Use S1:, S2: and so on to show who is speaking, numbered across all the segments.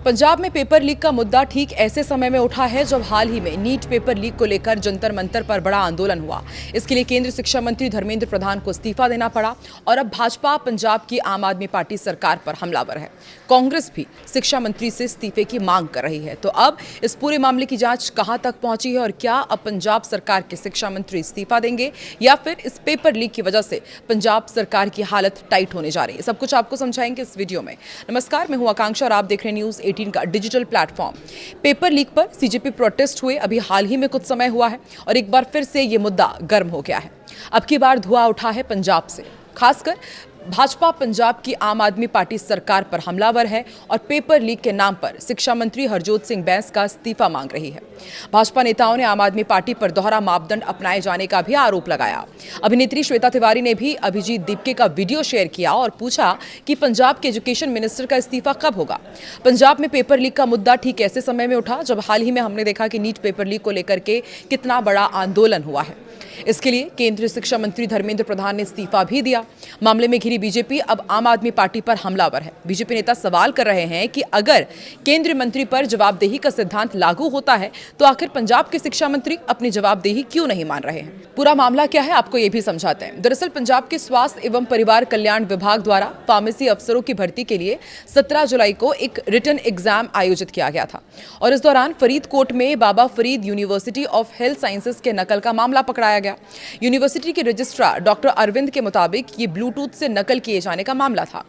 S1: पंजाब में paper leak का मुद्दा ठीक ऐसे समय में उठा है जब हाल ही में नीट पेपर लीक को लेकर जंतर मंतर पर बड़ा आंदोलन हुआ। इसके लिए केंद्रीय शिक्षा मंत्री धर्मेंद्र प्रधान को इस्तीफा देना पड़ा और अब भाजपा पंजाब की आम आदमी पार्टी सरकार पर हमलावर है। कांग्रेस भी शिक्षा मंत्री से इस्तीफे की मांग कर रही है। तो अब इस पूरे मामले की जांच कहां तक पहुंची है और क्या अब पंजाब सरकार के शिक्षा मंत्री इस्तीफा देंगे या फिर इस पेपर लीक की वजह से पंजाब सरकार की हालत टाइट होने जा रही है, सब कुछ आपको समझाएंगे इस वीडियो में। नमस्कार, मैं हूं आकांक्षा और आप देख रहे हैं न्यूज़ 18 का डिजिटल प्लेटफॉर्म। पेपर लीक पर सीजेपी प्रोटेस्ट हुए अभी हाल ही में कुछ समय हुआ है और एक बार फिर से ये मुद्दा गर्म हो गया है। अब की बार धुआं उठा है पंजाब से, खासकर भाजपा पंजाब की आम आदमी पार्टी सरकार पर हमलावर है और पेपर लीक के नाम पर शिक्षा मंत्री हरजोत सिंह बैंस का इस्तीफा मांग रही है। भाजपा नेताओं ने आम आदमी पार्टी पर दोहरा मापदंड अपनाए जाने का भी आरोप लगाया। अभिनेत्री श्वेता तिवारी ने भी अभिजीत दीपके का वीडियो शेयर किया और पूछा कि पंजाब के एजुकेशन मिनिस्टर का इस्तीफा कब होगा। पंजाब में पेपर लीक का मुद्दा ठीक ऐसे समय में उठा जब हाल ही में हमने देखा कि नीट पेपर लीक को लेकर के कितना बड़ा आंदोलन हुआ है। इसके लिए केंद्रीय शिक्षा मंत्री धर्मेंद्र प्रधान ने इस्तीफा भी दिया। मामले में घिरी बीजेपी अब आम आदमी पार्टी पर हमलावर है। बीजेपी नेता सवाल कर रहे हैं कि अगर केंद्रीय मंत्री पर जवाबदेही का सिद्धांत लागू होता है तो आखिर पंजाब के शिक्षा मंत्री अपनी जवाबदेही क्यों नहीं मान रहे हैं। पूरा मामला क्या है आपको ये भी समझाते हैं। दरअसल पंजाब के स्वास्थ्य एवं परिवार कल्याण विभाग द्वारा फार्मेसी अफसरों की भर्ती के लिए 17 जुलाई को एक रिटन एग्जाम आयोजित किया गया था और इस दौरान फरीदकोट में Baba Farid university of health sciences के नकल का मामला पकड़ाया गया। यूनिवर्सिटी के रजिस्ट्रार डॉक्टर अरविंद के मुताबिक ये ब्लूटूथ से नकल किए जाने का मामला था।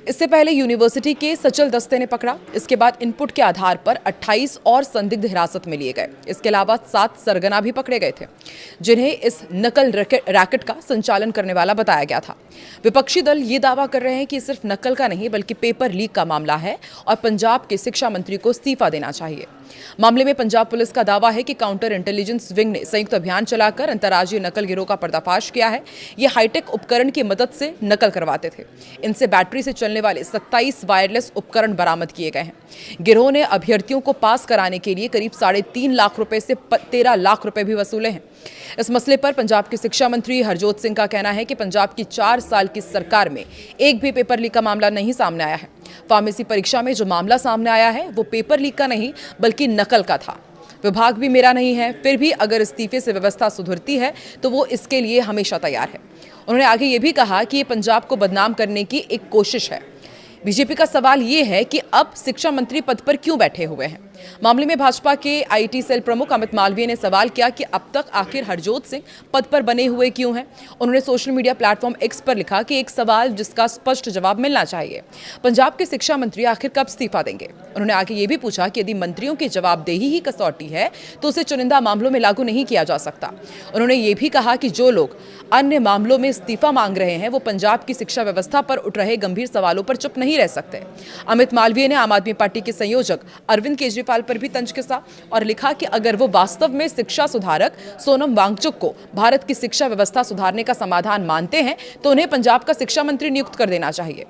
S1: इससे पहले यूनिवर्सिटी के सचल दस्ते ने पकड़ा। इसके बाद इनपुट के आधार पर 28 और संदिग्ध हिरासत में लिए गए। इसके अलावा 7 सरगना भी पकड़े गए थे जिन्हें इस नकल रैकेट का संचालन करने वाला बताया गया था। विपक्षी दल ये दावा कर रहे हैं कि सिर्फ नकल का नहीं बल्कि पेपर लीक का मामला है और पंजाब के शिक्षा मंत्री को इस्तीफा देना चाहिए। मामले में पंजाब पुलिस का दावा है कि काउंटर इंटेलिजेंस विंग ने संयुक्त अभियान चलाकर अंतर्राज्यीय नकल गिरोह का पर्दाफाश किया है। ये हाईटेक उपकरण की मदद से नकल करवाते थे। इनसे बैटरी से चलने वाले 27 वायरलेस उपकरण बरामद किए गए हैं। गिरोह ने अभ्यर्थियों को पास कराने के लिए करीब 3.5 लाख रुपए से 13 लाख रुपए भी वसूले हैं। इस मसले पर पंजाब के शिक्षा मंत्री हरजोत सिंह का कहना है कि पंजाब की 4 साल की सरकार में एक भी पेपर लीक का मामला नहीं सामने आया है। फार्मेसी परीक्षा में जो मामला सामने आया है वो पेपर लीक का नहीं बल्कि नकल का था। विभाग भी मेरा नहीं है, फिर भी अगर इस्तीफे से व्यवस्था सुधरती है तो वो इसके लिए हमेशा तैयार है। उन्होंने आगे ये भी कहा कि ये पंजाब को बदनाम करने की एक कोशिश है। बीजेपी का सवाल ये है कि अब शिक्षा मंत्री पद पर क्यों बैठे हुए हैं। मामले में भाजपा के आईटी सेल प्रमुख अमित मालवीय ने सवाल किया कि अब तक आखिर हरजोत सिंह पद पर बने हुए क्यों हैं। उन्होंने सोशल मीडिया प्लेटफॉर्म एक्स पर लिखा कि एक सवाल जिसका स्पष्ट जवाब मिलना चाहिए। पंजाब के शिक्षा मंत्री आखिर कब इस्तीफा देंगे। उन्होंने आगे ये भी पूछा कि यदि मंत्रियों की जवाबदेही ही कसौटी है तो उसे चुनिंदा मामलों में लागू नहीं किया जा सकता। उन्होंने ये भी कहा कि जो लोग अन्य मामलों में इस्तीफा मांग रहे हैं वो पंजाब की शिक्षा व्यवस्था पर उठ रहे गंभीर सवालों पर चुप नहीं रह सकते। अमित मालवीय ने आम आदमी पार्टी के संयोजक अरविंद केजरीवाल पर भी तंज कसा और लिखा कि अगर वो वास्तव में शिक्षा सुधारक सोनम वांगचुक को भारत की शिक्षा व्यवस्था सुधारने का समाधान मानते हैं तो उन्हें पंजाब का शिक्षा मंत्री नियुक्त कर देना चाहिए।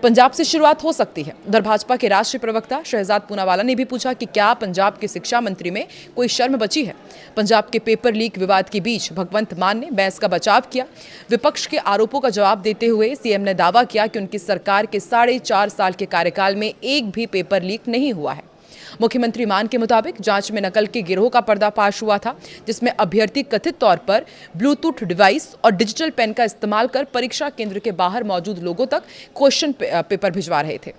S1: पंजाब से शुरुआत हो सकती है। उधर भाजपा के राष्ट्रीय प्रवक्ता शहजाद पूनावाला ने भी पूछा कि क्या पंजाब के शिक्षा मंत्री में कोई शर्म बची है। पंजाब के पेपर लीक विवाद के बीच भगवंत मान ने बैंस का बचाव किया। विपक्ष के आरोपों का जवाब देते हुए सीएम ने दावा किया कि उनकी सरकार के 4.5 साल के कार्यकाल में एक भी पेपर लीक नहीं हुआ है। मुख्यमंत्री मान के मुताबिक जांच में नकल के गिरोह का पर्दाफाश हुआ था जिसमें अभ्यर्थी कथित तौर पर ब्लूटूथ डिवाइस और डिजिटल पेन का इस्तेमाल कर परीक्षा केंद्र के बाहर मौजूद लोगों तक क्वेश्चन पेपर भिजवा रहे थे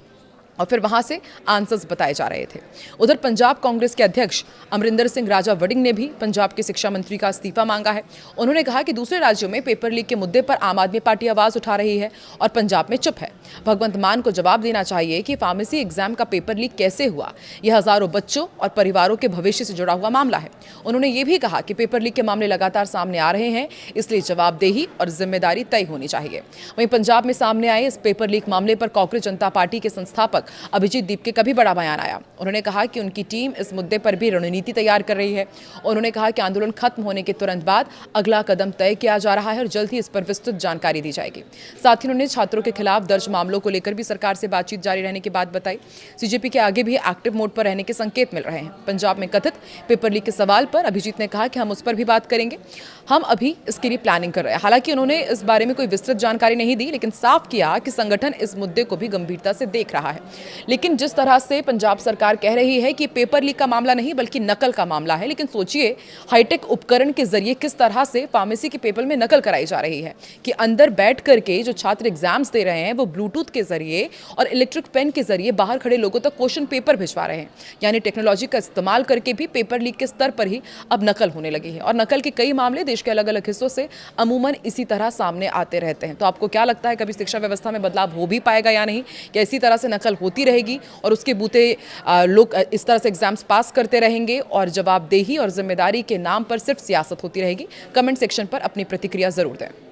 S1: और फिर वहां से आंसर्स बताए जा रहे थे। उधर पंजाब कांग्रेस के अध्यक्ष अमरिंदर सिंह राजा वड़िंग ने भी पंजाब के शिक्षा मंत्री का इस्तीफा मांगा है। उन्होंने कहा कि दूसरे राज्यों में पेपर लीक के मुद्दे पर आम आदमी पार्टी आवाज उठा रही है और पंजाब में चुप है। भगवंत मान को जवाब देना चाहिए कि फार्मेसी एग्जाम का पेपर लीक कैसे हुआ। यह हजारों बच्चों और परिवारों के भविष्य से जुड़ा हुआ मामला है। उन्होंने ये भी कहा कि पेपर लीक के मामले लगातार सामने आ रहे हैं, इसलिए जवाबदेही और जिम्मेदारी तय होनी चाहिए। वहीं पंजाब में सामने आए इस पेपर लीक मामले पर कांग्रेस जनता पार्टी के संस्थापक अभिजीत दीपके का भी बड़ा बयान आया। उन्होंने कहा कि उनकी टीम इस मुद्दे पर भी रणनीति तैयार कर रही है। उन्होंने कहा कि आंदोलन खत्म होने के तुरंत बाद अगला कदम तय किया जा रहा है और जल्द ही इस पर विस्तृत जानकारी दी जाएगी। साथ ही उन्होंने छात्रों के खिलाफ दर्ज मामलों को लेकर भी सरकार से बातचीत जारी रहने की बात बताई। सीजेपी के आगे भी एक्टिव मोड पर रहने के संकेत मिल रहे हैं। पंजाब में कथित पेपर लीक के सवाल पर अभिजीत ने कहा कि हम उस पर भी बात करेंगे, हम अभी इसके लिए प्लानिंग कर रहे हैं। हालांकि उन्होंने इस बारे में कोई विस्तृत जानकारी नहीं दी, लेकिन साफ किया कि संगठन इस मुद्दे को भी गंभीरता से देख रहा है लेकिन जिस तरह से पंजाब सरकार कह रही है कि पेपर लीक का मामला नहीं बल्कि नकल का मामला है, लेकिन सोचिए हाईटेक उपकरण के जरिए किस तरह से फार्मेसी के पेपर में नकल कराई जा रही है कि अंदर बैठ करके जो छात्र एग्जाम्स दे रहे हैं वो ब्लूटूथ के जरिए और इलेक्ट्रिक पेन के जरिए बाहर खड़े लोगों तक क्वेश्चन पेपर भिजवा रहे हैं। यानी टेक्नोलॉजी का इस्तेमाल करके भी पेपर लीक के स्तर पर ही अब नकल होने लगी है और नकल के कई मामले देश के अलग अलग हिस्सों से अमूमन इसी तरह सामने आते रहते हैं। तो आपको क्या लगता है, कभी शिक्षा व्यवस्था में बदलाव हो भी पाएगा या नहीं, या इसी तरह से नकल होती रहेगी और उसके बूते लोग इस तरह से एग्जाम्स पास करते रहेंगे और जवाबदेही और जिम्मेदारी के नाम पर सिर्फ सियासत होती रहेगी? कमेंट सेक्शन पर अपनी प्रतिक्रिया जरूर दें।